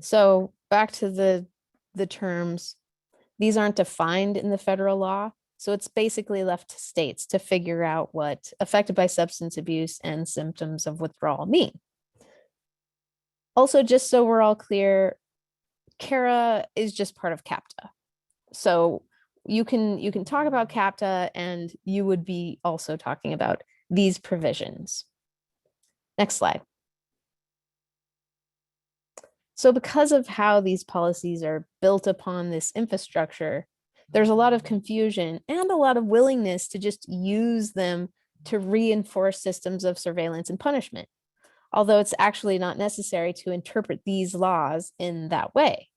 So back to the terms, these aren't defined in the federal law. So it's basically left to states to figure out what affected by substance abuse and symptoms of withdrawal mean. Also, just so we're all clear, CARA is just part of CAPTA. So you can talk about CAPTA and you would be also talking about these provisions. Next slide. So because of how these policies are built upon this infrastructure, there's a lot of confusion and a lot of willingness to just use them to reinforce systems of surveillance and punishment, although it's actually not necessary to interpret these laws in that way.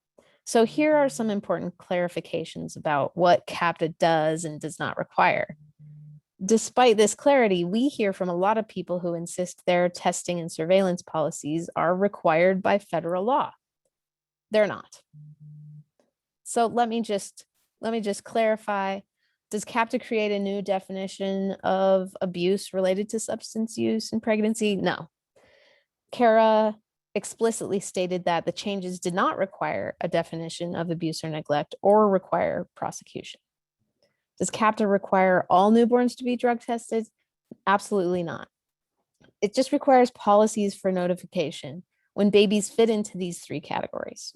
So here are some important clarifications about what CAPTA does and does not require. Despite this clarity, we hear from a lot of people who insist their testing and surveillance policies are required by federal law. They're not. So let me just clarify. Does CAPTA create a new definition of abuse related to substance use in pregnancy? No. CARA explicitly stated that the changes did not require a definition of abuse or neglect or require prosecution. Does CAPTA require all newborns to be drug tested? Absolutely not. It just requires policies for notification when babies fit into these three categories.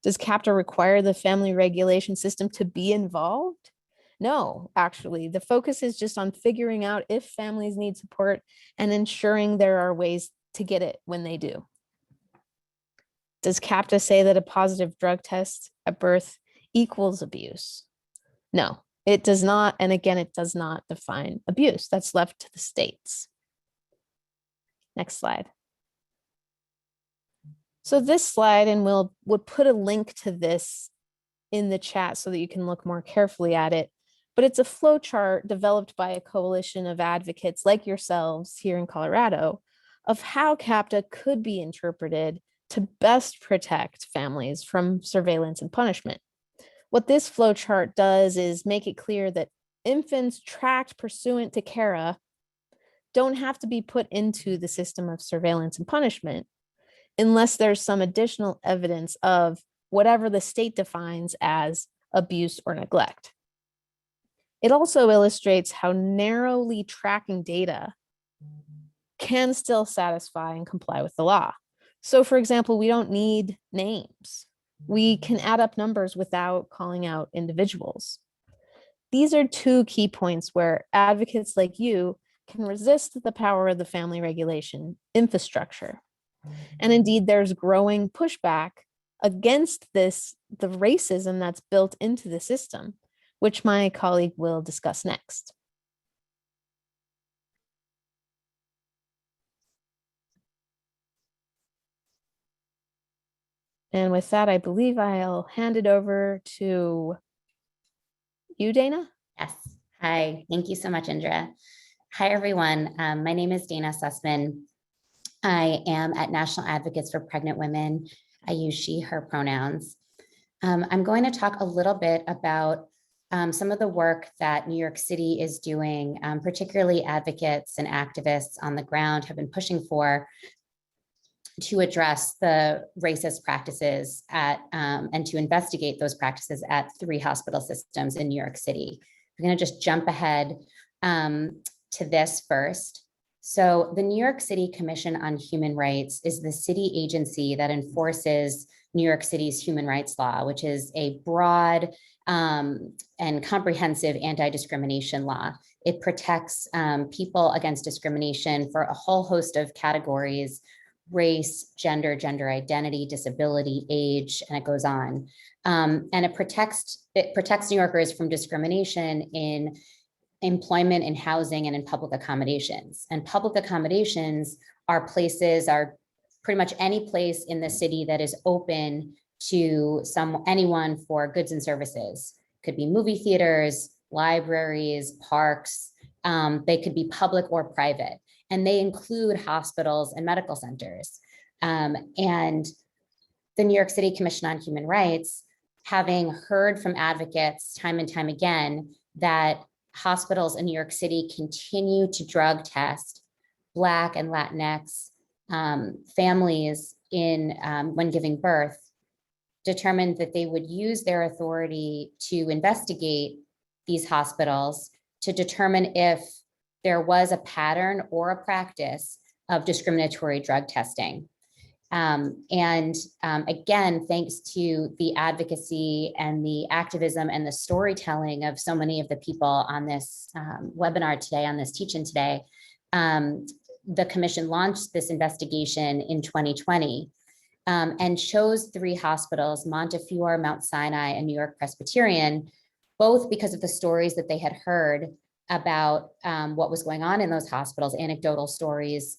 Does CAPTA require the family regulation system to be involved? No, actually, the focus is just on figuring out if families need support and ensuring there are ways to get it when they do. Does CAPTA say that a positive drug test at birth equals abuse? No, it does not. And again, it does not define abuse. That's left to the states. Next slide. So this slide, and we'll put a link to this in the chat so that you can look more carefully at it. But it's a flow chart developed by a coalition of advocates like yourselves here in Colorado of how CAPTA could be interpreted to best protect families from surveillance and punishment. What this flow chart does is make it clear that infants tracked pursuant to CARA don't have to be put into the system of surveillance and punishment unless there's some additional evidence of whatever the state defines as abuse or neglect. It also illustrates how narrowly tracking data can still satisfy and comply with the law. So for example, we don't need names. We can add up numbers without calling out individuals. These are two key points where advocates like you can resist the power of the family regulation infrastructure. And indeed, there's growing pushback against this, the racism that's built into the system, which my colleague will discuss next. And with that, I believe I'll hand it over to you, Dana. Yes. Hi. Thank you so much, Indra. Hi, everyone. My name is Dana Sussman. I am at National Advocates for Pregnant Women. I use she, her pronouns. I'm going to talk a little bit about some of the work that New York City is doing, particularly advocates and activists on the ground have been pushing for to address the racist practices at and to investigate those practices at 3 hospital systems in New York City. I'm going to just jump ahead to this first. So the New York City Commission on Human Rights is the city agency that enforces New York City's human rights law, which is a broad and comprehensive anti-discrimination law. It protects people against discrimination for a whole host of categories: race, gender, gender identity, disability, age, and it goes on. And it protects New Yorkers from discrimination in employment, in housing, and in public accommodations. And public accommodations are pretty much any place in the city that is open to anyone for goods and services. Could be movie theaters, libraries, parks. They could be public or private, and they include hospitals and medical centers. And the New York City Commission on Human Rights, having heard from advocates time and time again that hospitals in New York City continue to drug test Black and Latinx families when giving birth, determined that they would use their authority to investigate these hospitals to determine if there was a pattern or a practice of discriminatory drug testing. Again, thanks to the advocacy and the activism and the storytelling of so many of the people on this webinar today, on this teach-in today, the commission launched this investigation in 2020 and chose 3 hospitals, Montefiore, Mount Sinai, and New York Presbyterian, both because of the stories that they had heard about what was going on in those hospitals, anecdotal stories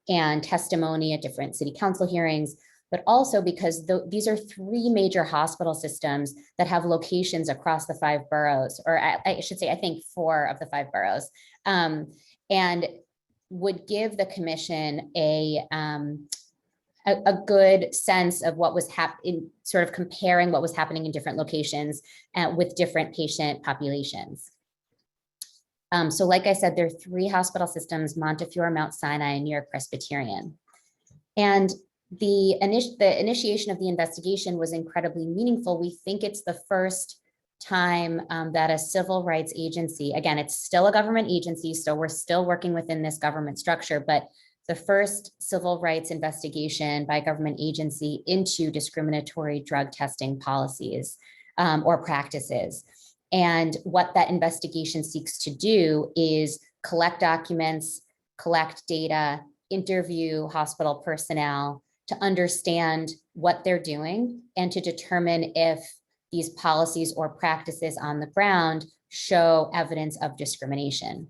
and testimony at different city council hearings, but also because these are 3 major hospital systems that have locations across the 5 boroughs, or I should say, I think 4 of the 5 boroughs, and would give the commission a good sense of what was happening, sort of comparing what was happening in different locations with different patient populations. So like I said, there are 3 hospital systems, Montefiore, Mount Sinai, and New York Presbyterian. And the initiation of the investigation was incredibly meaningful. We think it's the first time that a civil rights agency, again, it's still a government agency, so we're still working within this government structure, but the first civil rights investigation by a government agency into discriminatory drug testing policies or practices. And what that investigation seeks to do is collect documents, collect data, interview hospital personnel to understand what they're doing and to determine if these policies or practices on the ground show evidence of discrimination.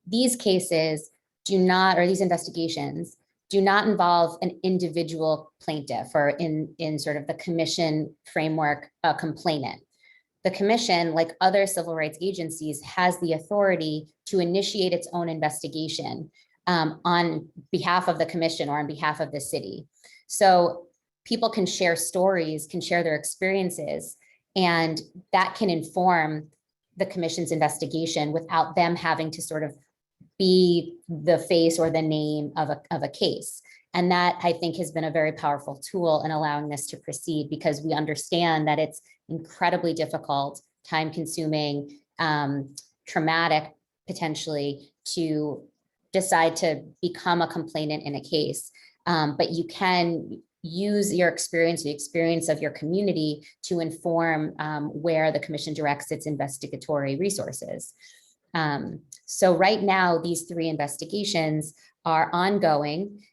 These cases do not, or these investigations do not involve an individual plaintiff or in sort of the commission framework, a complainant. The commission, like other civil rights agencies, has the authority to initiate its own investigation on behalf of the commission or on behalf of the city. So people can share stories, can share their experiences, and that can inform the commission's investigation without them having to sort of be the face or the name of a case. And that, I think, has been a very powerful tool in allowing this to proceed, because we understand that it's incredibly difficult, time-consuming, traumatic, potentially, to decide to become a complainant in a case. But you can use your experience, the experience of your community, to inform where the commission directs its investigatory resources. So right now, these 3 investigations are ongoing.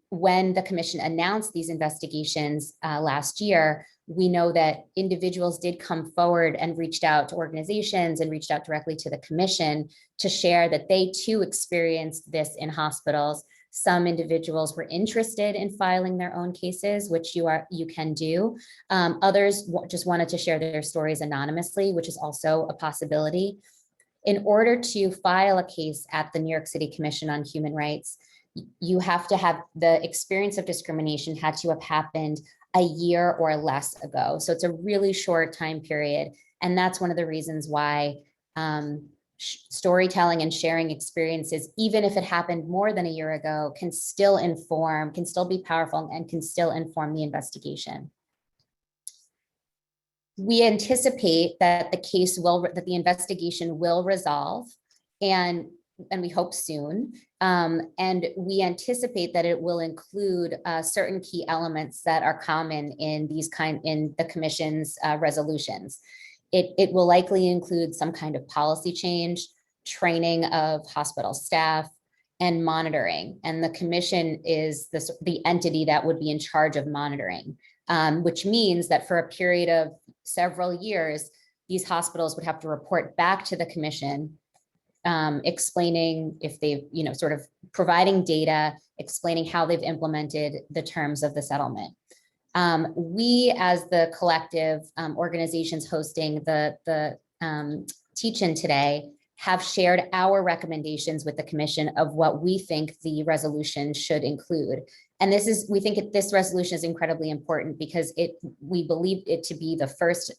When the commission announced these investigations last year, we know that individuals did come forward and reached out to organizations and reached out directly to the commission to share that they too experienced this in hospitals. Some individuals were interested in filing their own cases, which you can do. Others just wanted to share their stories anonymously, which is also a possibility. In order to file a case at the New York City Commission on Human Rights, you have to have the experience of discrimination had to have happened a year or less ago. So it's a really short time period. And that's one of the reasons why storytelling and sharing experiences, even if it happened more than a year ago, can still inform, can still be powerful, and can still inform the investigation. We anticipate that the investigation will resolve, and we hope soon. And we anticipate that it will include certain key elements that are common in the commission's resolutions. It will likely include some kind of policy change, training of hospital staff, and monitoring. And the commission is the entity that would be in charge of monitoring, which means that for a period of several years, these hospitals would have to report back to the commission, explaining if they've, sort of providing data, explaining how they've implemented the terms of the settlement. We, as the collective organizations hosting the teach-in today, have shared our recommendations with the commission of what we think the resolution should include. And we think this resolution is incredibly important because we believe it to be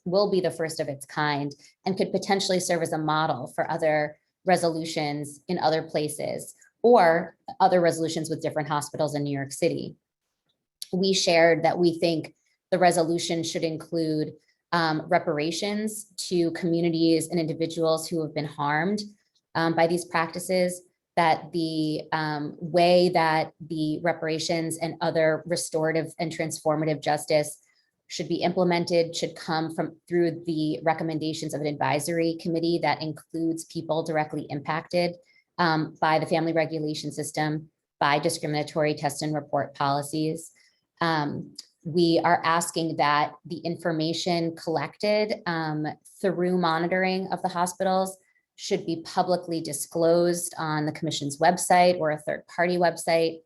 will be the first of its kind, and could potentially serve as a model for other resolutions in other places, or other resolutions with different hospitals in New York City. we shared that we think the resolution should include reparations to communities and individuals who have been harmed by these practices, that the way that the reparations and other restorative and transformative justice should be implemented should come through the recommendations of an advisory committee that includes people directly impacted by the family regulation system, by discriminatory test and report policies. We are asking that the information collected through monitoring of the hospitals should be publicly disclosed on the commission's website or a third-party website,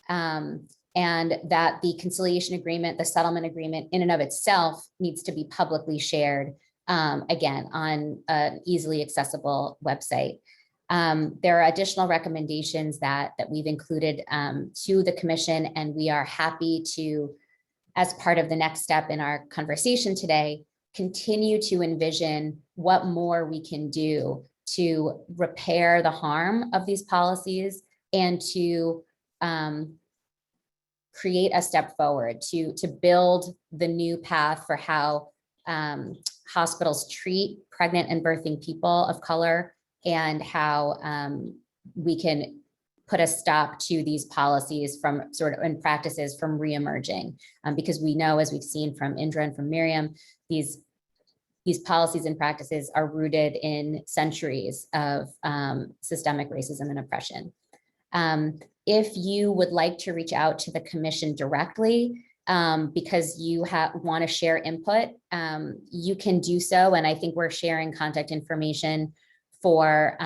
and that the conciliation agreement, the settlement agreement in and of itself needs to be publicly shared, again, on an easily accessible website. There are additional recommendations that we've included to the commission, and we are happy to, as part of the next step in our conversation today, continue to envision what more we can do to repair the harm of these policies and to create a step forward to build the new path for how hospitals treat pregnant and birthing people of color, and how we can put a stop to these policies from and practices from reemerging. Because we know, as we've seen from Indra and from Miriam, these policies and practices are rooted in centuries of systemic racism and oppression. If you would like to reach out to the commission directly because you want to share input, you can do so. And I think we're sharing contact information for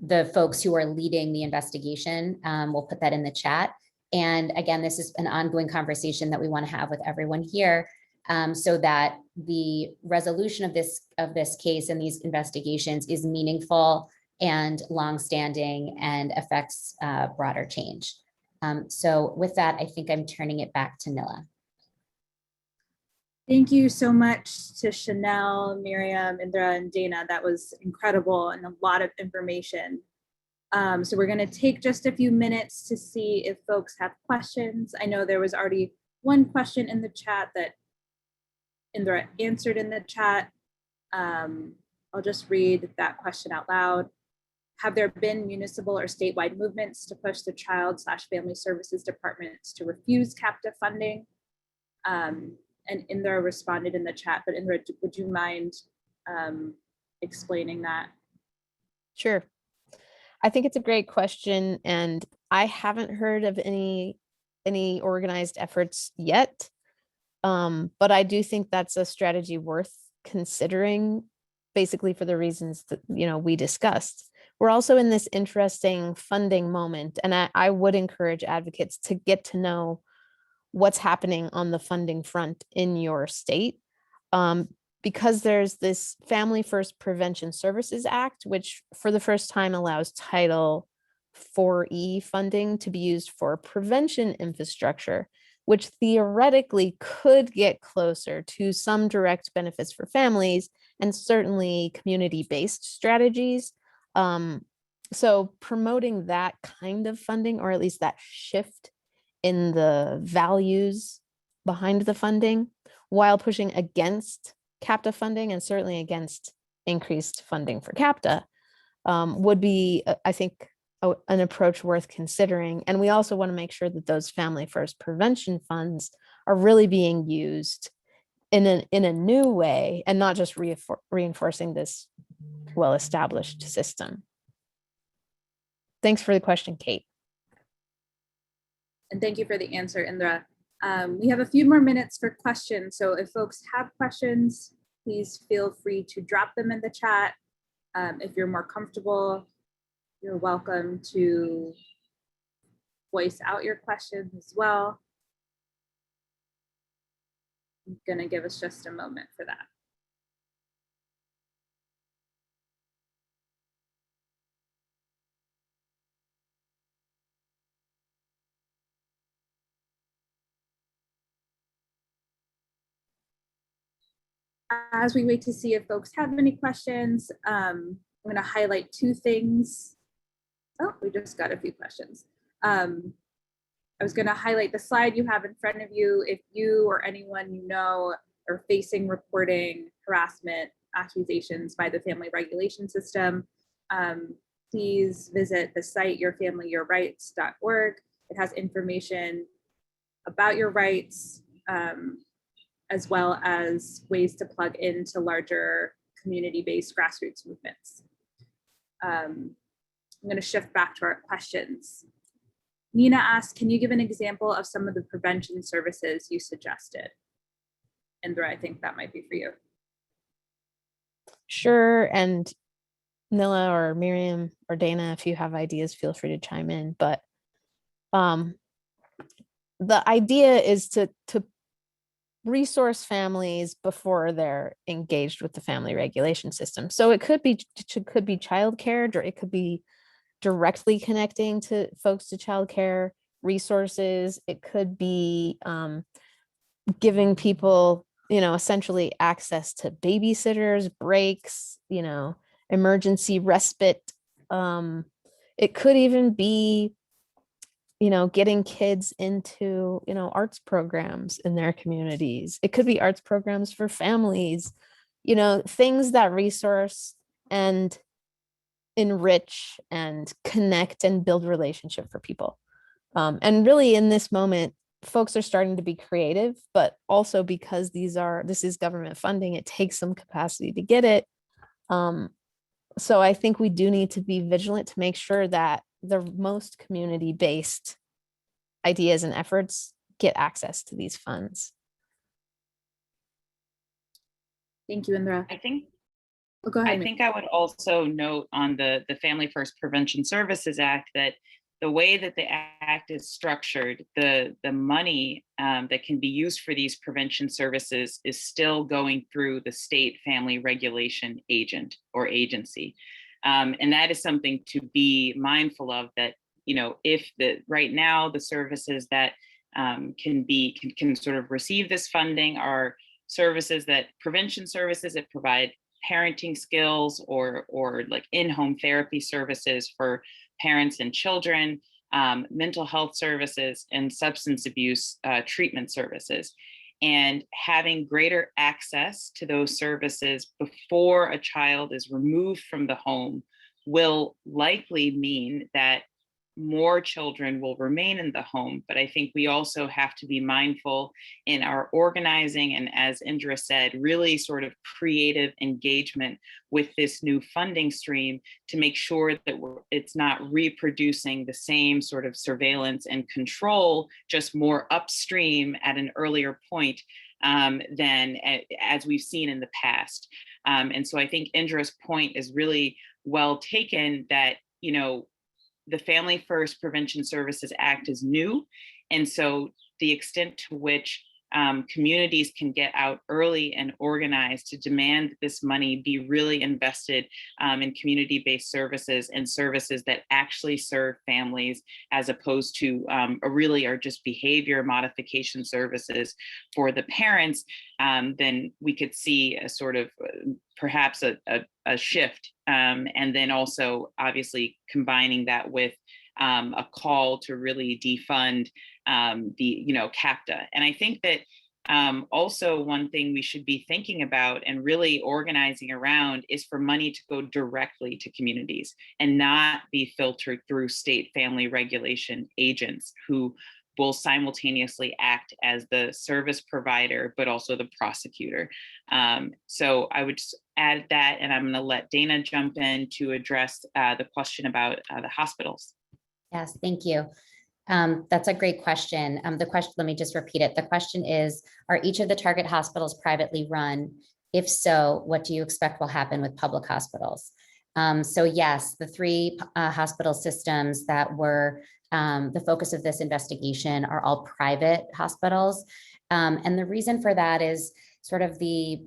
the folks who are leading the investigation. We'll put that in the chat. And again, this is an ongoing conversation that we want to have with everyone here, so that the resolution of this case and these investigations is meaningful and longstanding and affects broader change. So with that, I think I'm turning it back to Nilla. Thank you so much to Chanel, Miriam, Indra, and Dana. That was incredible and a lot of information. So we're going to take just a few minutes to see if folks have questions. I know there was already one question in the chat that Indra answered in the chat. I'll just read that question out loud. Have there been municipal or statewide movements to push the Child/Family Services departments to refuse CAPTA funding? And Indra responded in the chat, but Indra, would you mind explaining that? Sure. I think it's a great question, and I haven't heard of any organized efforts yet. But I do think that's a strategy worth considering, basically for the reasons that we discussed. We're also in this interesting funding moment, and I would encourage advocates to get to know what's happening on the funding front in your state, because there's this Family First Prevention Services Act, which for the first time allows Title 4E funding to be used for prevention infrastructure, which theoretically could get closer to some direct benefits for families and certainly community-based strategies. So promoting that kind of funding, or at least that shift in the values behind the funding, while pushing against CAPTA funding and certainly against increased funding for CAPTA, would be, I think, an approach worth considering. And we also want to make sure that those family first prevention funds are really being used in a new way and not just reinforcing this well-established system. Thanks for the question, Kate. And thank you for the answer, Indra. We have a few more minutes for questions. So if folks have questions, please feel free to drop them in the chat. If you're more comfortable, you're welcome to voice out your questions as well. I'm gonna give us just a moment for that. As we wait to see if folks have any questions, I'm going to highlight two things. Oh, we just got a few questions. I was going to highlight the slide you have in front of you. If you or anyone you know are facing reporting harassment accusations by the family regulation system, please visit the site yourfamilyyourrights.org. It has information about your rights, as well as ways to plug into larger community-based grassroots movements. I'm going to shift back to our questions. Nina asked, can you give an example of some of the prevention services you suggested? Indra, I think that might be for you. Sure. And Nilla or Miriam or Dana, if you have ideas, feel free to chime in. But the idea is to resource families before they're engaged with the family regulation system. So it could be childcare, or it could be directly connecting to folks to childcare resources. It could be giving people, essentially access to babysitters, breaks, emergency respite. It could even be, getting kids into, arts programs in their communities. It could be arts programs for families, things that resource and enrich and connect and build relationship for people. And really in this moment, folks are starting to be creative, but also because this is government funding, it takes some capacity to get it. So I think we do need to be vigilant to make sure that the most community-based ideas and efforts get access to these funds. Thank you, Indra. I think go ahead. I think I would also note on the Family First Prevention Services Act that the way that the act is structured, the money that can be used for these prevention services is still going through the state family regulation agent or agency. And that is something to be mindful of, that, if right now the services that can sort of receive this funding are services prevention services that provide parenting skills or like in-home therapy services for parents and children, mental health services, and substance abuse treatment services. And having greater access to those services before a child is removed from the home will likely mean that more children will remain in the home. But I think we also have to be mindful in our organizing, and as Indra said, really sort of creative engagement with this new funding stream to make sure that it's not reproducing the same sort of surveillance and control, just more upstream at an earlier point than as we've seen in the past. And so I think Indra's point is really well taken, that, the Family First Prevention Services Act is new. And so the extent to which communities can get out early and organize to demand that this money be really invested in community-based services and services that actually serve families, as opposed to really are just behavior modification services for the parents, then we could see a sort of perhaps a shift. And then also obviously combining that with a call to really defund the CAPTA. And I think that also one thing we should be thinking about and really organizing around is for money to go directly to communities and not be filtered through state family regulation agents who will simultaneously act as the service provider, but also the prosecutor. So I would just add that, and I'm going to let Dana jump in to address the question about the hospitals. Yes, thank you. That's a great question. The question, let me just repeat it. The question is, are each of the target hospitals privately run? If so, what do you expect will happen with public hospitals? So yes, the three hospital systems that were the focus of this investigation are all private hospitals. And the reason for that is sort of the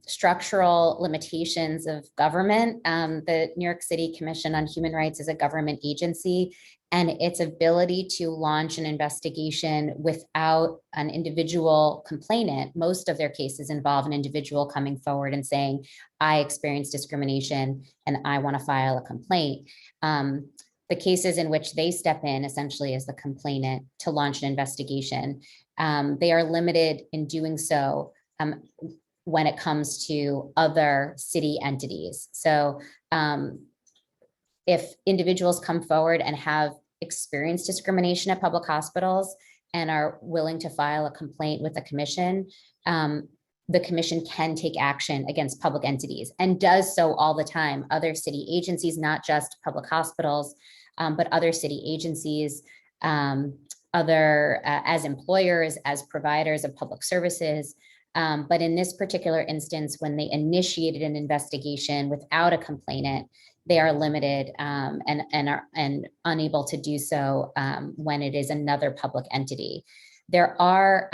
structural limitations of government. The New York City Commission on Human Rights is a government agency, and its ability to launch an investigation without an individual complainant. Most of their cases involve an individual coming forward and saying, I experienced discrimination and I want to file a complaint. The the cases in which they step in essentially as the complainant to launch an investigation, they are limited in doing so when it comes to other city entities. So if individuals come forward and have experienced discrimination at public hospitals and are willing to file a complaint with the commission can take action against public entities and does so all the time. Other city agencies, not just public hospitals, but other city agencies, as employers, as providers of public services. But in this particular instance, when they initiated an investigation without a complainant, they are limited and unable to do so when it is another public entity. There are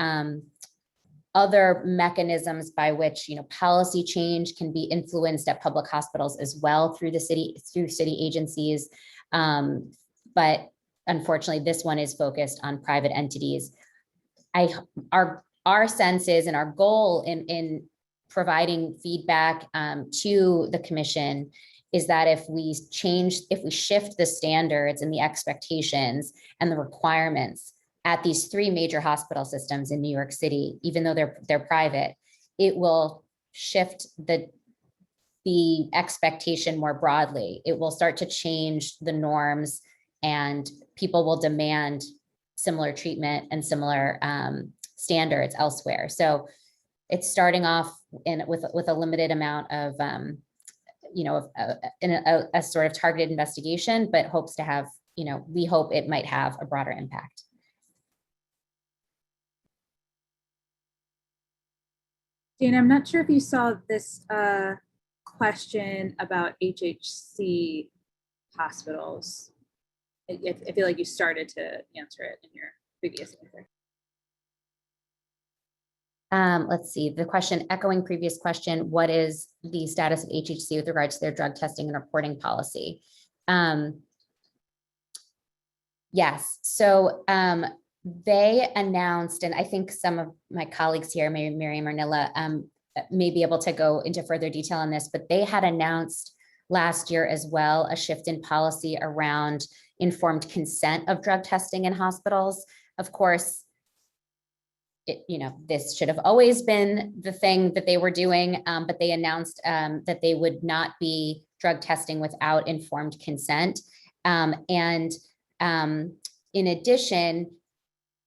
other mechanisms by which policy change can be influenced at public hospitals as well through city agencies. But unfortunately, this one is focused on private entities. Our sense is, and our goal in providing feedback to the commission is that if we shift the standards and the expectations and the requirements at these three major hospital systems in New York City, even though they're private, it will shift the expectation more broadly. It will start to change the norms, and people will demand similar treatment and similar standards elsewhere. So it's starting off with a limited amount of a sort of targeted investigation, but hopes to have, we hope it might have a broader impact. Dana, I'm not sure if you saw this question about HHC hospitals. I feel like you started to answer it in your previous answer. Let's see, the question, echoing previous question, what is the status of HHC with regards to their drug testing and reporting policy? Yes, so they announced, and I think some of my colleagues here, maybe Miriam or Nilla, may be able to go into further detail on this, but they had announced last year as well a shift in policy around informed consent of drug testing in hospitals. Of course, this should have always been the thing that they were doing, but they announced that they would not be drug testing without informed consent. In addition,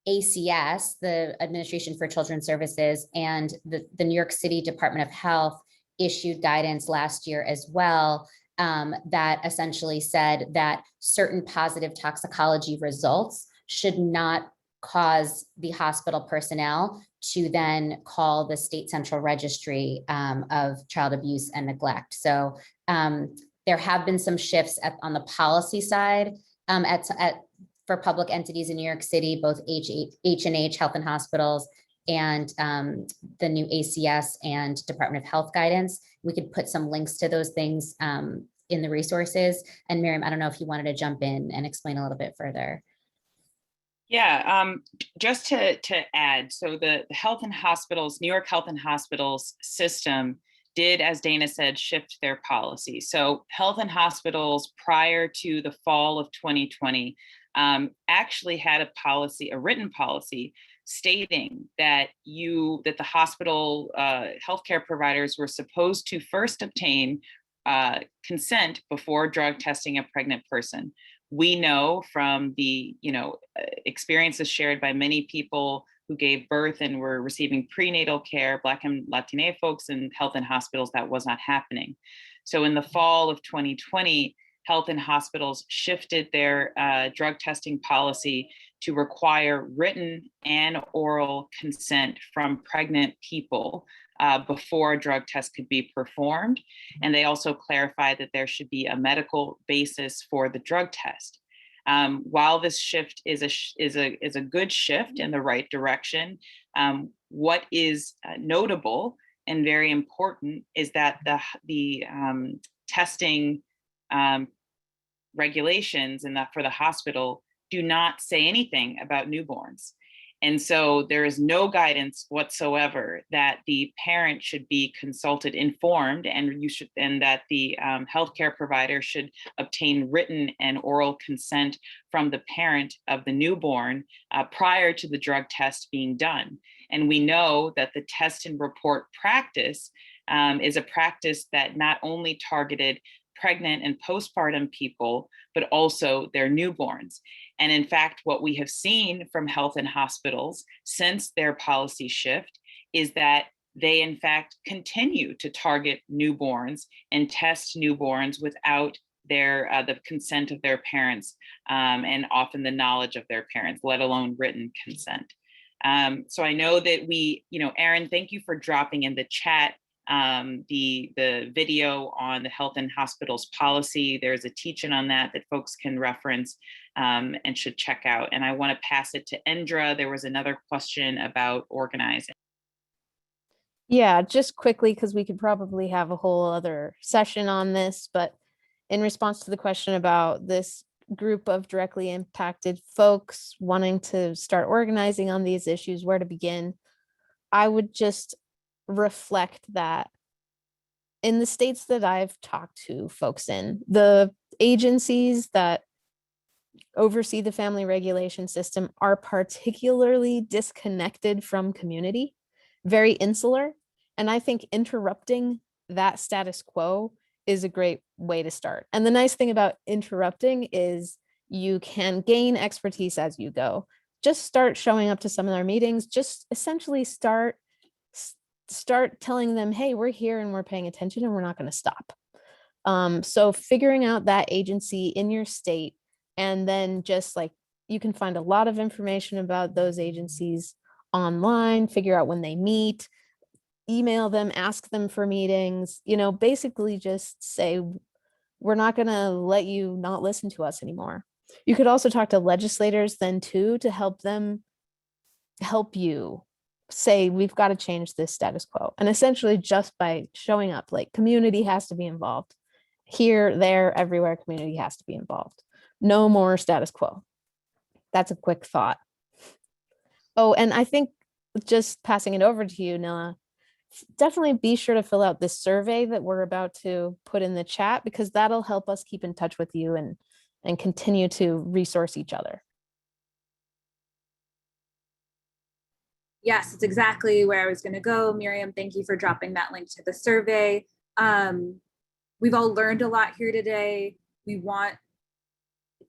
ACS, the Administration for Children's Services, and the New York City Department of Health issued guidance last year as well that essentially said that certain positive toxicology results should not cause the hospital personnel to then call the state central registry of child abuse and neglect. So there have been some shifts on the policy side for public entities in New York City, both H&H Health and Hospitals and the new ACS and Department of Health guidance. We could put some links to those things in the resources. And Miriam, I don't know if you wanted to jump in and explain a little bit further. Yeah, just to add, so the Health and Hospitals, New York Health and Hospitals system did, as Dana said, shift their policy. So Health and Hospitals prior to the fall of 2020 actually had a written policy stating that the hospital healthcare providers were supposed to first obtain consent before drug testing a pregnant person. We know from the experiences shared by many people who gave birth and were receiving prenatal care, Black and Latina folks in health and hospitals, that was not happening. So in the fall of 2020, Health and Hospitals shifted their drug testing policy to require written and oral consent from pregnant people before a drug test could be performed. And they also clarified that there should be a medical basis for the drug test. While this shift is a good shift in the right direction, what is notable and very important is that the testing regulations for the hospital do not say anything about newborns. And so there is no guidance whatsoever that the parent should be consulted, informed, and that the healthcare provider should obtain written and oral consent from the parent of the newborn prior to the drug test being done. And we know that the test and report practice is a practice that not only targeted pregnant and postpartum people, but also their newborns. And in fact, what we have seen from health and hospitals since their policy shift is that they in fact continue to target newborns and test newborns without the consent of their parents, and often the knowledge of their parents, let alone written consent. So I know that Erin, thank you for dropping in the chat the video on the health and hospitals policy. There's a teach-in on that folks can reference and should check out. And I want to pass it to Indra. There was another question about organizing. Yeah, just quickly, because we could probably have a whole other session on this, but in response to the question about this group of directly impacted folks wanting to start organizing on these issues, where to begin, I would just reflect that in the states that I've talked to folks in, the agencies that oversee the family regulation system are particularly disconnected from community, very insular. And I think interrupting that status quo is a great way to start. And the nice thing about interrupting is you can gain expertise as you go. Just start showing up to some of their meetings, just essentially start telling them, hey, we're here and we're paying attention and we're not going to stop. So figuring out that agency in your state, and then just like, you can find a lot of information about those agencies online, figure out when they meet, email them, ask them for meetings, basically just say, we're not going to let you not listen to us anymore. You could also talk to legislators then too, to help you say, we've got to change this status quo. And essentially just by showing up, like, community has to be involved. Here, there, everywhere, community has to be involved. No more status quo. That's a quick thought. Oh, and I think just passing it over to you, Nilla, definitely be sure to fill out this survey that we're about to put in the chat, because that'll help us keep in touch with you and continue to resource each other. Yes, it's exactly where I was going to go. Miriam, thank you for dropping that link to the survey. We've all learned a lot here today. I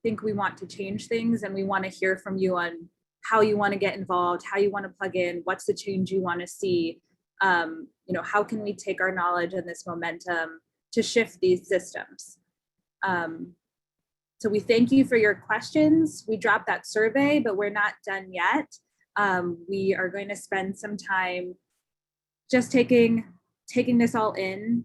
think we want to change things, and we want to hear from you on how you want to get involved, how you want to plug in, what's the change you want to see. How can we take our knowledge and this momentum to shift these systems? So we thank you for your questions. We dropped that survey, but we're not done yet. We are going to spend some time just taking this all in,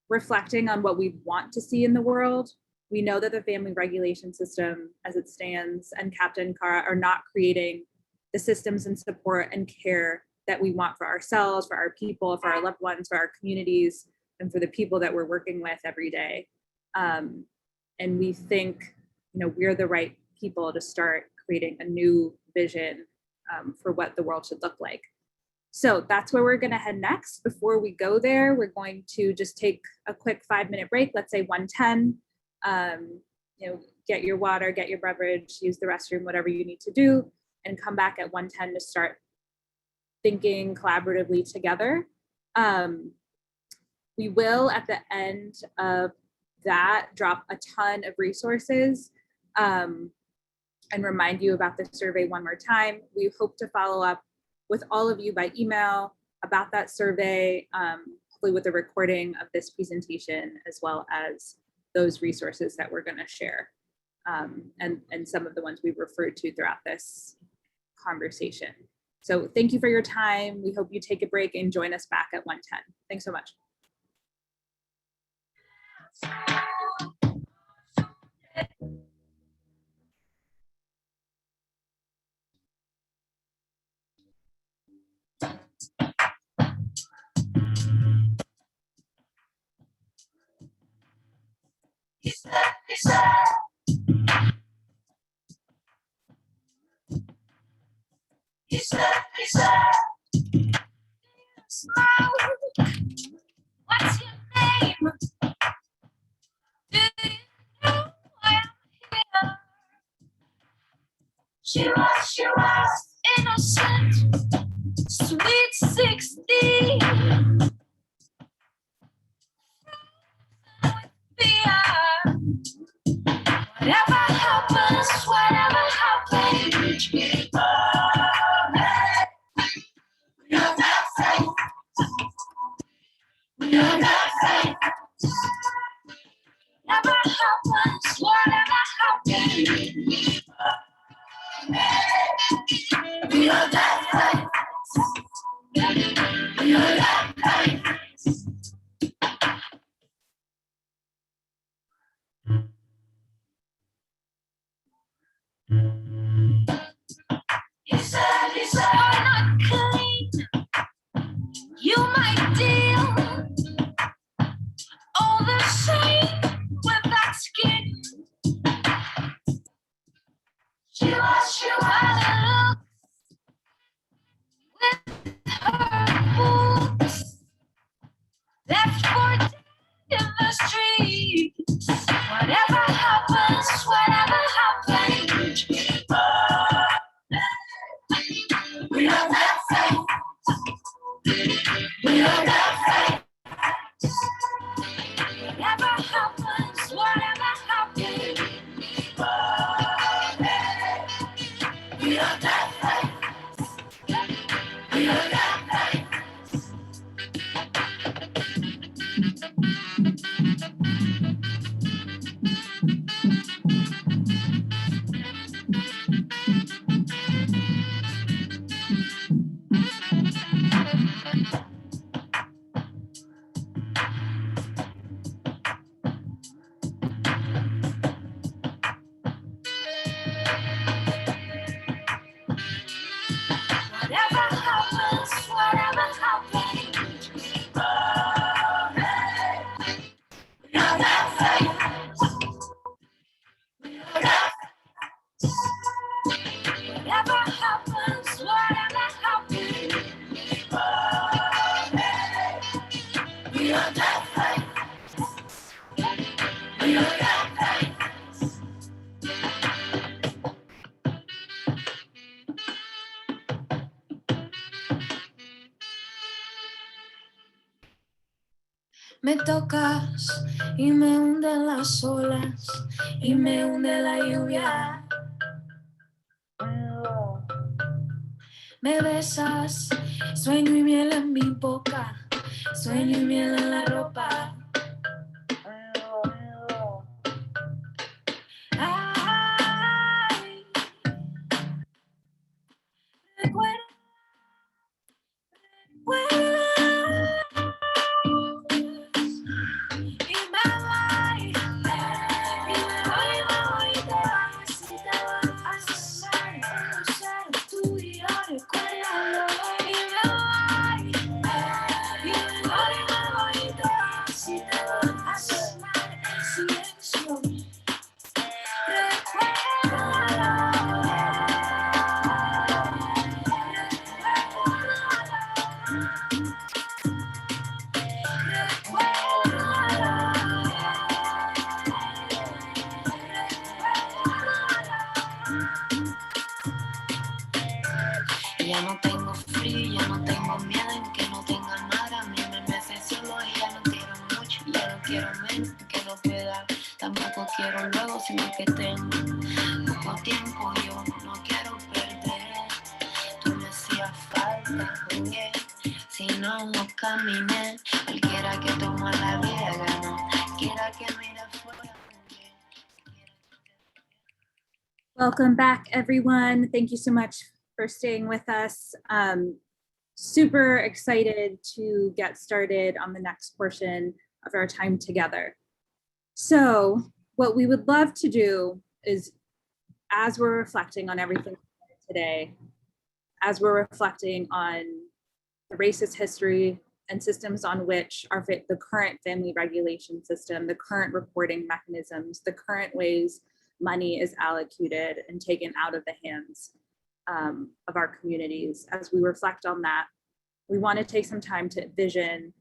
reflecting on what we want to see in the world. We know that the family regulation system as it stands and CAPTA and CARA are not creating the systems and support and care that we want for ourselves, for our people, for our loved ones, for our communities, and for the people that we're working with every day. And we think, we're the right people to start creating a new vision for what the world should look like. So that's where we're going to head next. Before we go there, we're going to just take a quick 5-minute break, let's say 1:10. Get your water, get your beverage, use the restroom, whatever you need to do, and come back at 1:10 to start thinking collaboratively together. We will, at the end of that, drop a ton of resources and remind you about the survey one more time. We hope to follow up with all of you by email about that survey, hopefully with a recording of this presentation, as well as those resources that we're going to share, and some of the ones we've referred to throughout this conversation. So thank you for your time. We hope you take a break and join us back at 1:10. Thanks so much. He said, She was innocent, sweet 16. Whatever happens, whatever happens, we are that faith. We are that faith. Whatever happens, whatever happens, we are that faith. We are that faith. He said, you're not clean. You might deal all the same with that skin. She was with her boots left for dead in the streets. Whatever happens, whatever happens, we are that faith. We are that faith. Whatever happens, whatever happens, we are that faith. We are that faith. Whatever happens, whatever happens, we are that faith. We are that faith. Whatever happens, whatever happens, we are that faith. We are that faith. Me tocas y me hunden las olas y me hunde la lluvia. Me besas, sueño y miel en mi boca, sueño y miel en la ropa. Ay, recuerda, y me voy, y te vas, y te vas. No sé, tú y yo, recuérdalo. Y me voy, y te vas, y te vas. En silencio, ya no tengo frío, ya no tengo miedo en que no tenga nada. A mí me merece solo y ya no quiero mucho, ya no quiero menos que no pueda. Tampoco quiero luego, sino que tengo poco tiempo. Yo no quiero perder. Tú me hacías falta, jugué. Si no, no caminé. Cualquiera que toma la vida ganó. Quiera que mire fuera. Welcome back, everyone. Thank you so much for staying with us. Super excited to get started on the next portion of our time together. So what we would love to do is, as we're reflecting on everything today, as we're reflecting on the racist history and systems on which are the current family regulation system, the current reporting mechanisms, the current ways money is allocated and taken out of the hands of our communities. As we reflect on that, we want to take some time to vision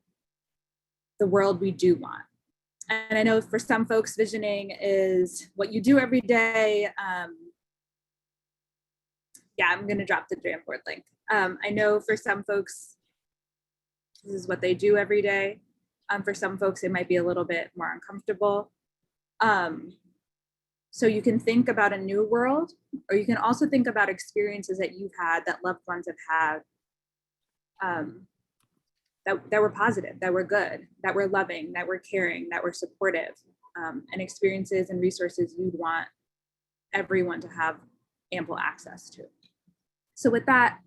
the world we do want. And I know for some folks, visioning is what you do every day. yeah, I'm gonna drop the Jamboard link. I know for some folks, this is what they do every day. For some folks, it might be a little bit more uncomfortable. So you can think about a new world, or you can also think about experiences that you've had, that loved ones have had, that were positive, that were good, that were loving, that were caring, that were supportive, and experiences and resources you'd want everyone to have ample access to. So with that,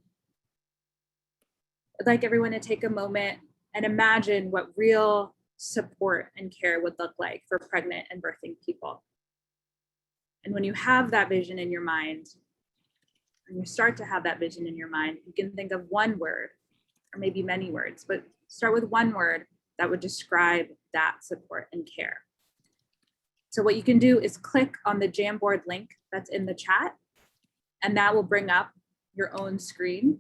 I'd like everyone to take a moment and imagine what real support and care would look like for pregnant and birthing people. And when you have that vision in your mind, and you start to have that vision in your mind, you can think of one word, or maybe many words, but start with one word that would describe that support and care. So what you can do is click on the Jamboard link that's in the chat, and that will bring up your own screen.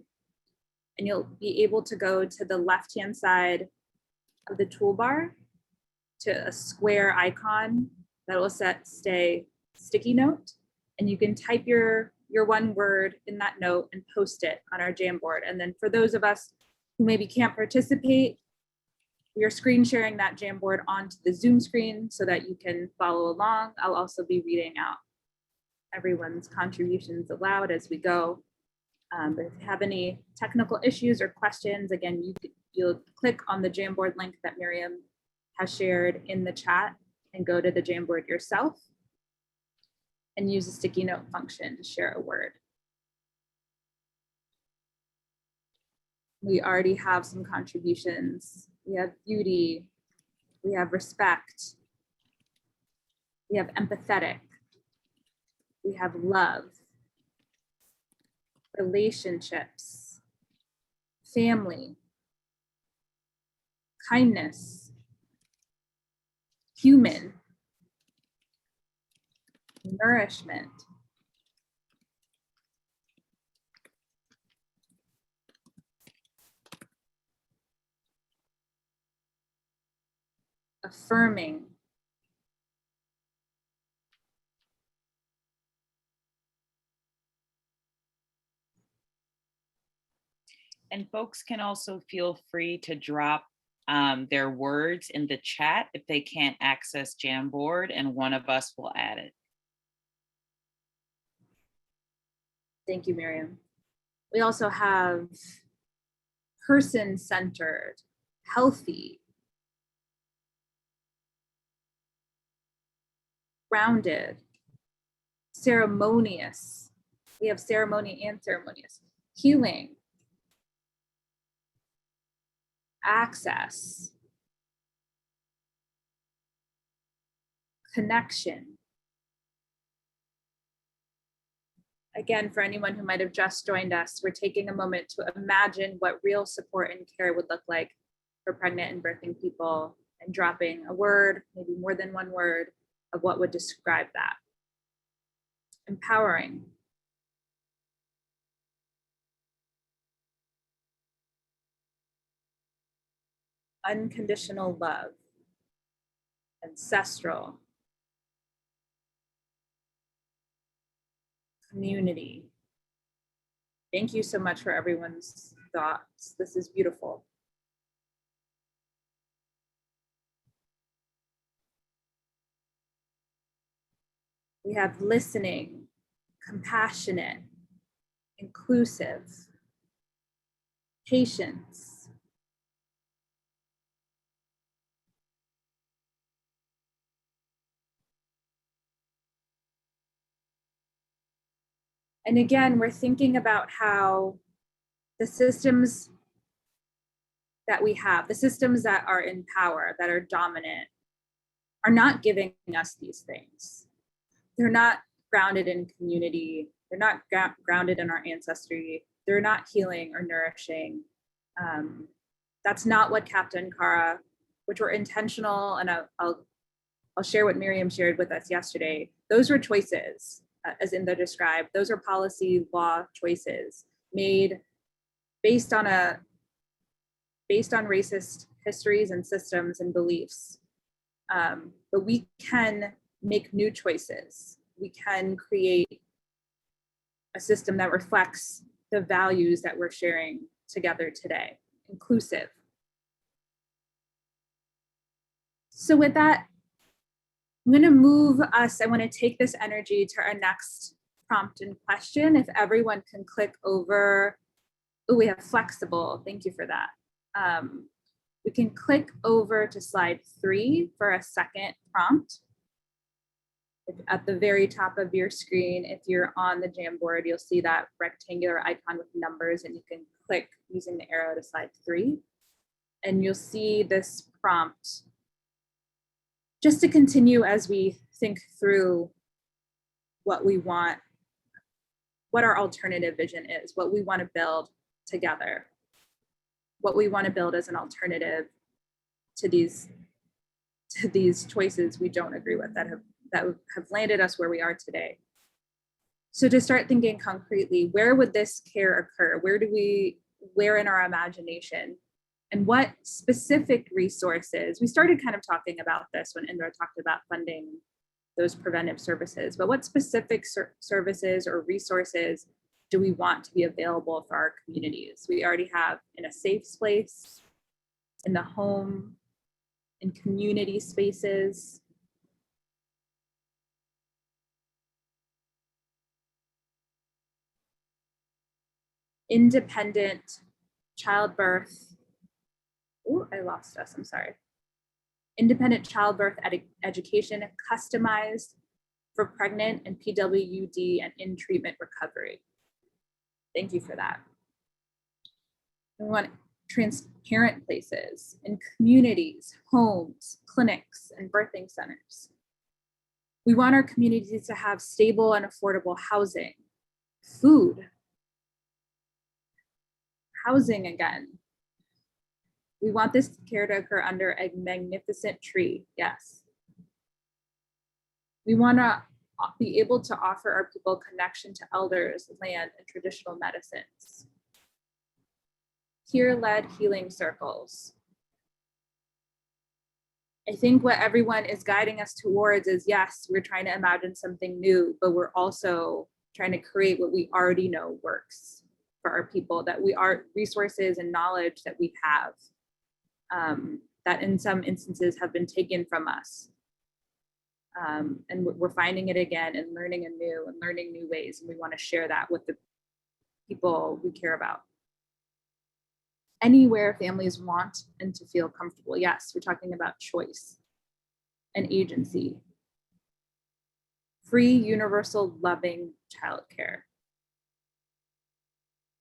And you'll be able to go to the left-hand side of the toolbar to a square icon that will say sticky note. And you can type your one word in that note and post it on our Jamboard. And then for those of us who maybe can't participate, we are screen sharing that Jamboard onto the Zoom screen so that you can follow along. I'll also be reading out everyone's contributions aloud as we go. But if you have any technical issues or questions, again, you'll click on the Jamboard link that Miriam has shared in the chat and go to the Jamboard yourself and use the sticky note function to share a word. We already have some contributions. We have beauty, we have respect, we have empathetic, we have love, relationships, family, kindness, human, nourishment, affirming, And folks can also feel free to drop their words in the chat if they can't access Jamboard, and one of us will add it. Thank you, Miriam. We also have person-centered, healthy, grounded, ceremonious. We have ceremony and ceremonious. Healing, access, connection. Again, for anyone who might have just joined us, we're taking a moment to imagine what real support and care would look like for pregnant and birthing people, and dropping a word, maybe more than one word, of what would describe that. Empowering. Unconditional love. Ancestral. Community. Thank you so much for everyone's thoughts. This is beautiful. We have listening, compassionate, inclusive, patience, and again, we're thinking about how the systems that we have, the systems that are in power, that are dominant, are not giving us these things. They're not grounded in community. They're not grounded in our ancestry. They're not healing or nourishing. That's not what CAPTA and CARA, which were intentional, and I'll share what Miriam shared with us yesterday. Those were choices, as Inda described. Those are policy law choices made based on racist histories and systems and beliefs. But we can make new choices. We can create a system that reflects the values that we're sharing together today, inclusive. So with that, I'm going to move us, I want to take this energy to our next prompt and question. If everyone can click over, oh, we have flexible, thank you for that. We can click over to slide 3 for a second prompt. At the very top of your screen, if you're on the Jamboard, you'll see that rectangular icon with numbers, and you can click using the arrow to slide 3. And you'll see this prompt just to continue as we think through what we want, what our alternative vision is, what we want to build together, what we want to build as an alternative to these choices we don't agree with that have landed us where we are today. So to start thinking concretely, where would this care occur? Where in our imagination? And what specific resources? We started kind of talking about this when Indra talked about funding those preventive services, but what specific services or resources do we want to be available for our communities? We already have in a safe space, in the home, in community spaces. Independent childbirth. Oh, I lost us, I'm sorry. Independent childbirth education customized for pregnant and PWD and in treatment recovery. Thank you for that. We want transparent places in communities, homes, clinics, and birthing centers. We want our communities to have stable and affordable housing, food, housing again. We want this care to occur under a magnificent tree, yes. We want to be able to offer our people connection to elders, land, and traditional medicines. Peer-led healing circles. I think what everyone is guiding us towards is, yes, we're trying to imagine something new, but we're also trying to create what we already know works for our people, that we are resources and knowledge that we have. That in some instances have been taken from us. And we're finding it again and learning anew and learning new ways. And we want to share that with the people we care about. Anywhere families want and to feel comfortable. Yes, we're talking about choice and agency. Free, universal, loving childcare.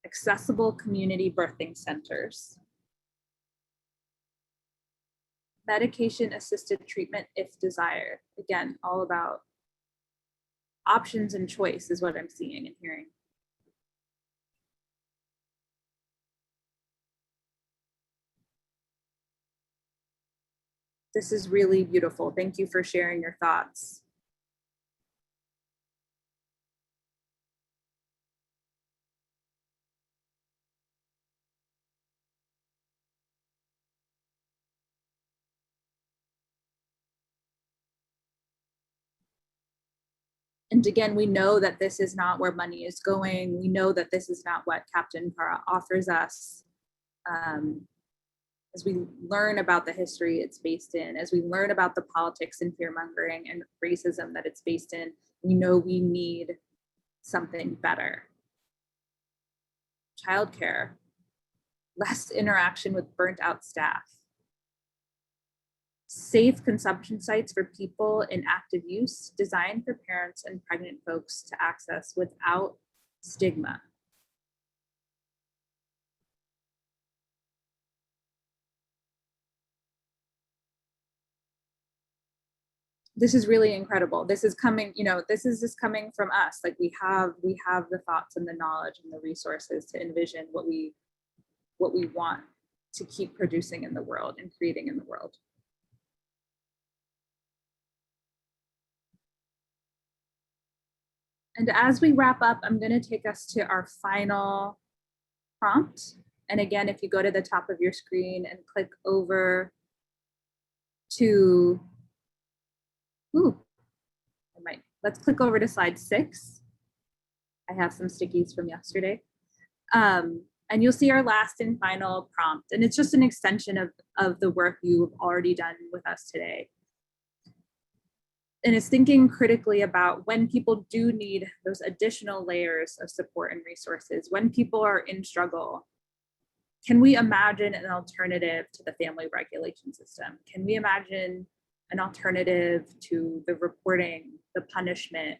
Accessible community birthing centers. Medication-assisted treatment if desired. Again, all about options and choice is what I'm seeing and hearing. This is really beautiful. Thank you for sharing your thoughts. And again, we know that this is not where money is going. We know that this is not what CAPTA and CARA offers us. As we learn about the history it's based in, as we learn about the politics and fear mongering and racism that it's based in, we know we need something better. Childcare, less interaction with burnt out staff. Safe consumption sites for people in active use, designed for parents and pregnant folks to access without stigma. This is really incredible. This is coming, this is just coming from us. Like we have the thoughts and the knowledge and the resources to envision what we want to keep producing in the world and creating in the world. And as we wrap up, I'm going to take us to our final prompt. And again, if you go to the top of your screen and click over to, let's click over to slide 6. I have some stickies from yesterday. And you'll see our last and final prompt. And it's just an extension of the work you've already done with us today. And it's thinking critically about when people do need those additional layers of support and resources, when people are in struggle. Can we imagine an alternative to the family regulation system? Can we imagine an alternative to the reporting, the punishment,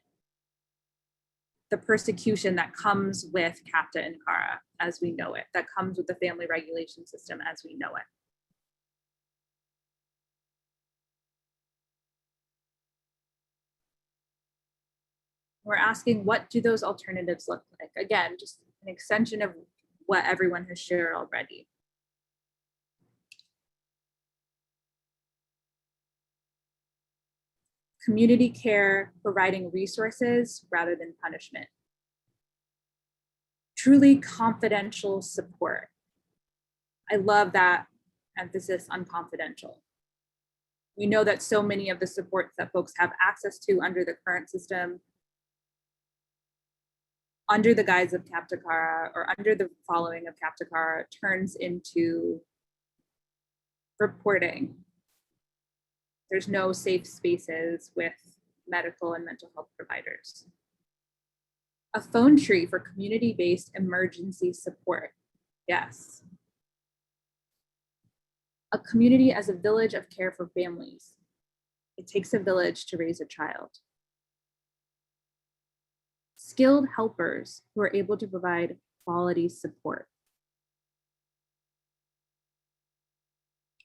the persecution that comes with CAPTA and CARA as we know it, that comes with the family regulation system as we know it? We're asking, what do those alternatives look like? Again, just an extension of what everyone has shared already. Community care, providing resources rather than punishment. Truly confidential support. I love that emphasis on confidential. We know that so many of the supports that folks have access to under the current system, under the guise of CAPTA CARA or under the following of CAPTA CARA, turns into reporting. There's no safe spaces with medical and mental health providers. A phone tree for community-based emergency support. Yes. A community as a village of care for families. It takes a village to raise a child. Skilled helpers who are able to provide quality support.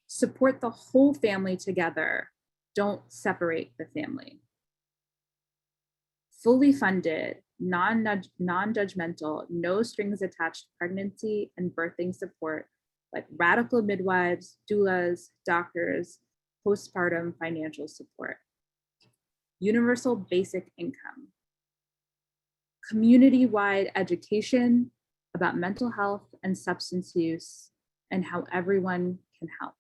Support the whole family together. Don't separate the family. Fully funded, non-judgmental, no strings attached pregnancy and birthing support like radical midwives, doulas, doctors, postpartum financial support. Universal basic income. Community-wide education about mental health and substance use and how everyone can help.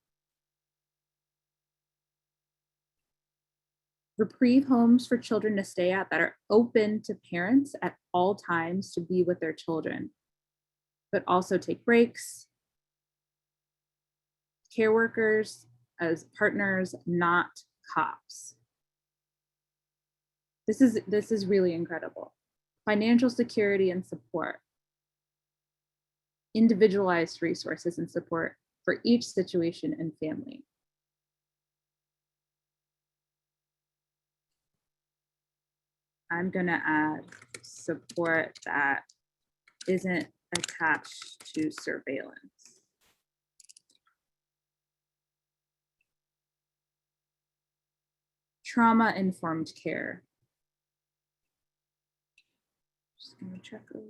Reprieve homes for children to stay at that are open to parents at all times to be with their children, but also take breaks. Care workers as partners, not cops. This is really incredible. Financial security and support. Individualized resources and support for each situation and family. I'm gonna add support that isn't attached to surveillance. Trauma-informed care. Just gonna check over.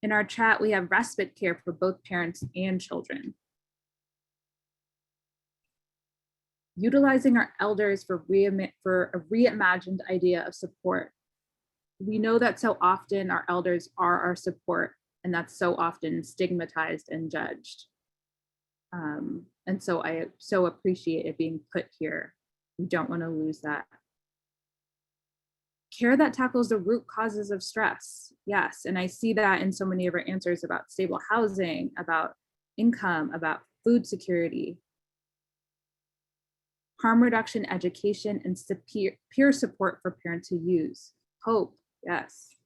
In our chat, we have respite care for both parents and children. Utilizing our elders for a reimagined idea of support. We know that so often our elders are our support, and that's so often stigmatized and judged. And so I so appreciate it being put here. We don't want to lose that. Care that tackles the root causes of stress. Yes, and I see that in so many of our answers about stable housing, about income, about food security. Harm reduction education and peer support for parents who use. Hope, yes.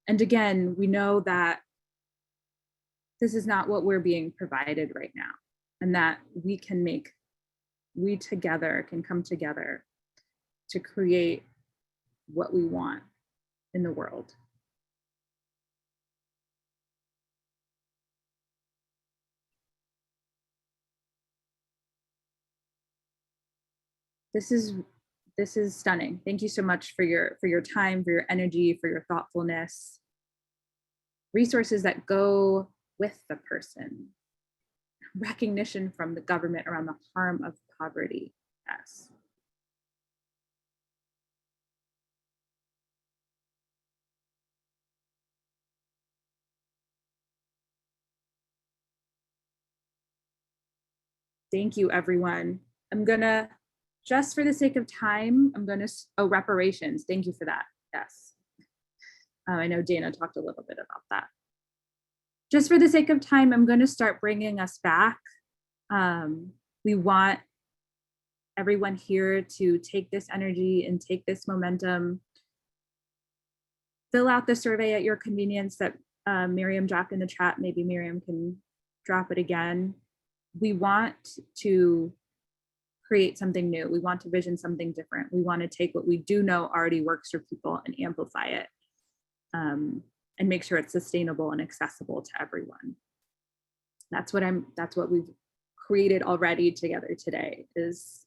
And again, we know that this is not what we're being provided right now, and that we together can come together to create what we want in the world. This is stunning. Thank you so much for your time, for your energy, for your thoughtfulness. Resources that go with the person. Recognition from the government around the harm of poverty. Yes. Thank you, everyone. I'm gonna, just for the sake of time, I'm gonna, oh, reparations. Thank you for that. Yes. I know Dana talked a little bit about that. Just for the sake of time, I'm gonna start bringing us back. We want everyone here to take this energy and take this momentum. Fill out the survey at your convenience that Miriam dropped in the chat. Maybe Miriam can drop it again. We want to create something new. We want to vision something different. We want to take what we do know already works for people and amplify it, and make sure it's sustainable and accessible to everyone. That's what we've created already together today, is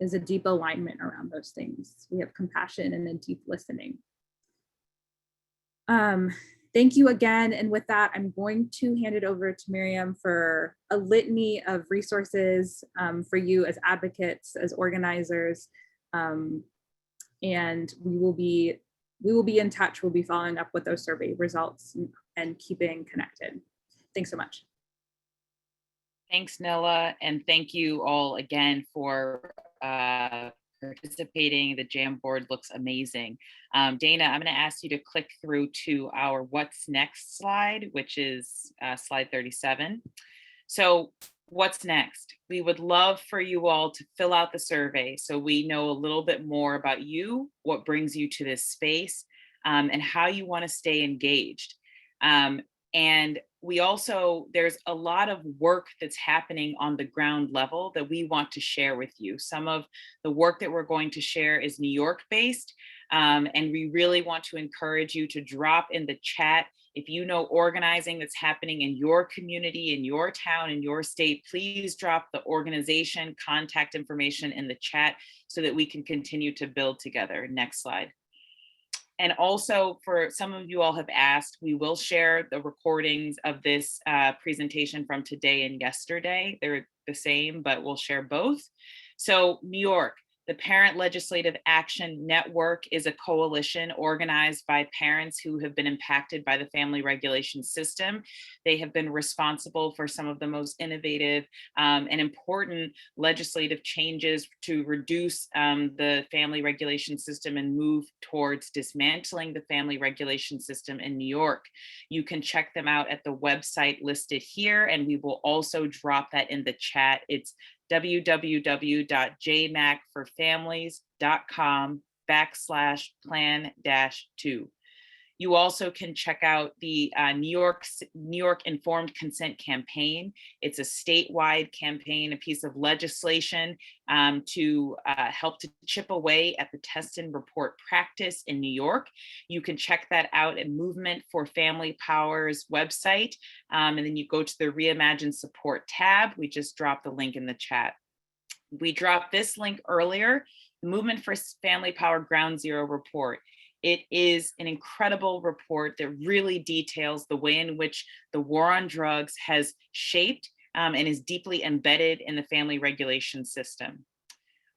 a deep alignment around those things. We have compassion and a deep listening. Thank you again. And with that, I'm going to hand it over to Miriam for a litany of resources for you as advocates, as organizers. And we will be in touch. We'll be following up with those survey results and keeping connected. Thanks so much. Thanks, Nilla, and thank you all again for participating. The Jamboard looks amazing. Dana, I'm going to ask you to click through to our what's next slide, which is slide 37. So what's next? We would love for you all to fill out the survey so we know a little bit more about you, what brings you to this space, and how you want to stay engaged. And we also, there's a lot of work that's happening on the ground level that we want to share with you. Some of the work that we're going to share is New York based. And we really want to encourage you to drop in the chat. If you know organizing that's happening in your community, in your town, in your state, please drop the organization contact information in the chat so that we can continue to build together. Next slide. And also, for some of you all have asked, we will share the recordings of this presentation from today and yesterday. They're the same, but we'll share both. So New York, the Parent Legislative Action Network is a coalition organized by parents who have been impacted by the family regulation system. They have been responsible for some of the most innovative and important legislative changes to reduce the family regulation system and move towards dismantling the family regulation system in New York. You can check them out at the website listed here, and we will also drop that in the chat. It's www.jmacforfamilies.com/plan-2. You also can check out the New York Informed Consent Campaign. It's a statewide campaign, a piece of legislation to help to chip away at the test and report practice in New York. You can check that out at Movement for Family Power's website. And then you go to the Reimagine Support tab. We just dropped the link in the chat. We dropped this link earlier, the Movement for Family Power Ground Zero report. It is an incredible report that really details the way in which the war on drugs has shaped and is deeply embedded in the family regulation system.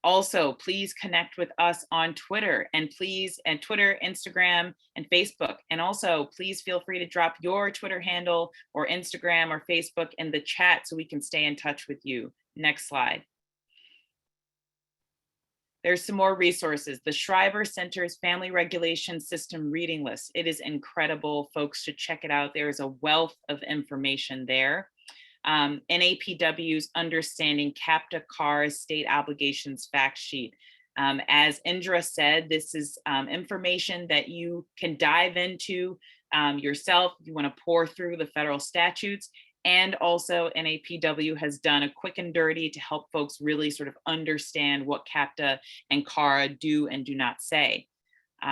Also, please connect with us on Twitter, Twitter, Instagram, and Facebook. And also, please feel free to drop your Twitter handle or Instagram or Facebook in the chat so we can stay in touch with you. Next slide. There's some more resources. The Shriver Center's Family Regulation System Reading List. It is incredible. Folks should check it out. There is a wealth of information there. NAPW's Understanding CAPTA CARA's State Obligations Fact Sheet. As Indra said, this is information that you can dive into yourself. You want to pour through the federal statutes. And also NAPW has done a quick and dirty to help folks really sort of understand what CAPTA and CARA do and do not say.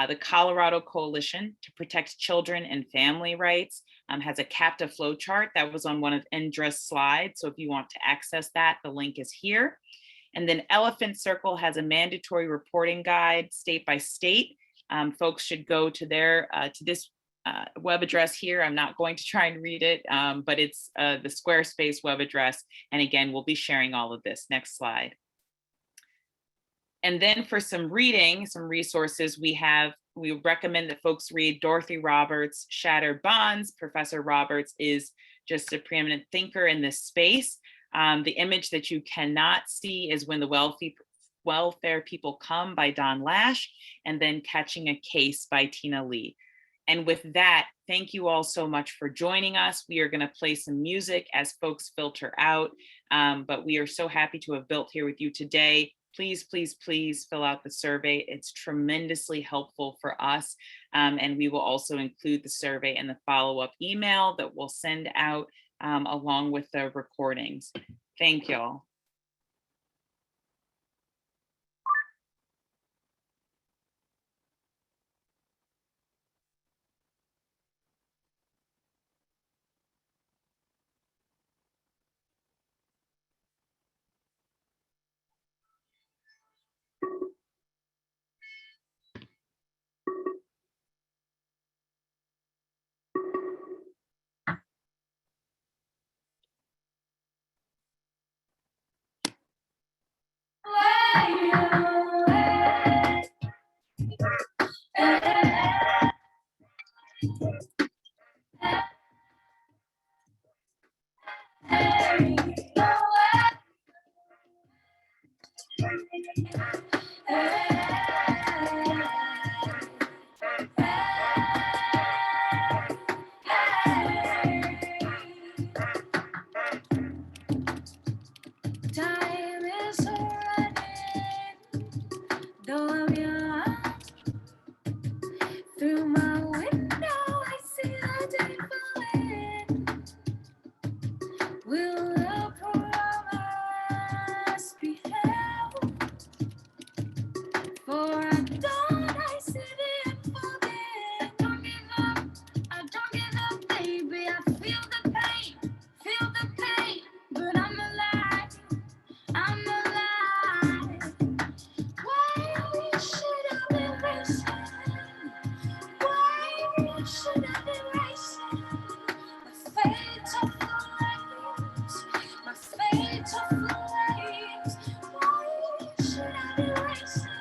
The Colorado Coalition to Protect Children and Family Rights has a CAPTA flowchart that was on one of Indra's slides. So if you want to access that, the link is here. And then Elephant Circle has a mandatory reporting guide state by state. Folks should go to their to this web address here. I'm not going to try and read it, but it's the Squarespace web address. And again, we'll be sharing all of this. Next slide. And then for some reading, some resources we recommend that folks read Dorothy Roberts' Shattered Bonds. Professor Roberts is just a preeminent thinker in this space. The image that you cannot see is When the Welfare People Come by Don Lash, and then Catching a Case by Tina Lee. And with that, thank you all so much for joining us. We are going to play some music as folks filter out, but we are so happy to have built here with you today. Please, please, please fill out the survey. It's tremendously helpful for us. And we will also include the survey in the follow-up email that we'll send out along with the recordings. Thank y'all. Time is running, though I'm young. Through my window, I see the day falling. Will the promise be held? For at dawn, I see the unfolding. Don't give up, I don't give up, baby. I feel the pain, but I'm alive. I'm alive. Why should I be racing? Why should I be racing? My fatal flames, my fatal flames. Why should I be racing?